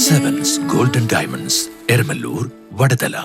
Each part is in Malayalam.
Sevens Golden Diamonds, Ermalur, Vadadala.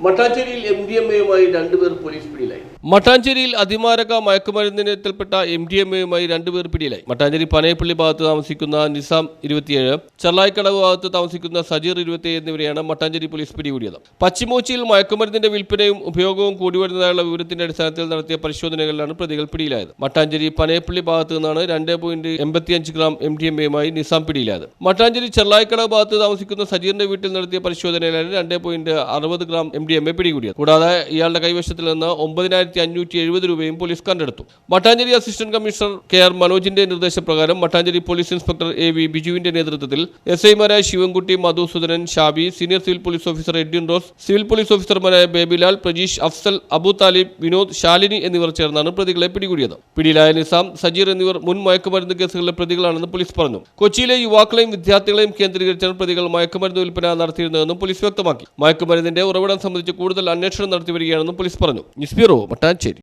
മട്ടാഞ്ചേരിയിൽ MDMA-യുമായി രണ്ടുപേർ പോലീസ് പിടിയിലായി. മട്ടാഞ്ചേരിയിൽ അതിമാരക മയക്കുമരുന്നിനത്തിൽപ്പെട്ട MDMA-യുമായി രണ്ടുപേർ പിടിയിലായി. മട്ടാഞ്ചേരി പനയപ്പള്ളി ഭാഗത്ത് താമസിക്കുന്ന നിസാം 27, ചർലായിക്കടവ് ഭാഗത്ത് താമസിക്കുന്ന സജീർ 27 എന്നിവരെയാണ് മട്ടാഞ്ചേരി പോലീസ് പിടികൂടിയത്. പശ്ചിമോച്ചിയിൽ മയക്കുമരുന്നിന്റെ വിൽപ്പനയും ഉപയോഗവും കൂടിവരുന്നതായുള്ള വിവരത്തിന്റെ അടിസ്ഥാനത്തിൽ നടത്തിയ പരിശോധനകളിലാണ് പ്രതികൾ പിടിയിലായത്. മട്ടാഞ്ചേരി പനയപ്പള്ളി ഭാഗത്ത് നിന്നാണ് 2.85 ഗ്രാം MDMA-യുമായി നിസാം പിടിയിലായത്. മട്ടാഞ്ചേരി ചർലായിക്കടവ് ഭാഗത്ത് താമസിക്കുന്ന സജീറിന്റെ വീട്ടിൽ നടത്തിയ പരിശോധനയിലാണ് 2.60 ഗ്രാം MDMA പിടികൂടിയത്. കൂടാതെ ഇയാളുടെ കൈവശത്തിൽ നിന്ന് 9,570 രൂപയും പോലീസ് കണ്ടെടുത്തു. മട്ടാഞ്ചേരി അസിസ്റ്റന്റ് കമ്മീഷണർ KR മനോജിന്റെ നിർദ്ദേശപ്രകാരം മട്ടാഞ്ചേരി പോലീസ് ഇൻസ്പെക്ടർ AV ബിജുവിന്റെ നേതൃത്വത്തിൽ SI-മാരായ Sivankutty, Madhusudanan, Shabi, senior civil police officer Edwin Rose, civil police ഓഫീസർമാരായ ബേബിലാൽ, പ്രജീഷ്, അഫ്സൽ, അബു താലിബ്, വിനോദ്, ശാലിനി എന്നിവർ ചേർന്നാണ് പ്രതികളെ പിടികൂടിയത്. പിടിയിലായ നിസാം, സജീർ എന്നിവർ മുൻ മയക്കുമരുന്ന് കേസുകളിലെ പ്രതികളാണെന്ന് പോലീസ് പറഞ്ഞു. കൊച്ചിയിലെ യുവാക്കളെയും വിദ്യാർത്ഥികളെയും കേന്ദ്രീകരിച്ചാണ് പ്രതികൾ മയക്കുമരുന്ന് വിൽപ്പന നടത്തിയിരുന്നതെന്നും പോലീസ് വ്യക്തമാക്കി. മയക്കുമരുന്നിന്റെ ഉറവിടം സംബന്ധിച്ച് കൂടുതൽ അന്വേഷണം നടത്തി വരികയാണെന്നും പോലീസ് പറഞ്ഞു. News bureau, Mattancherry.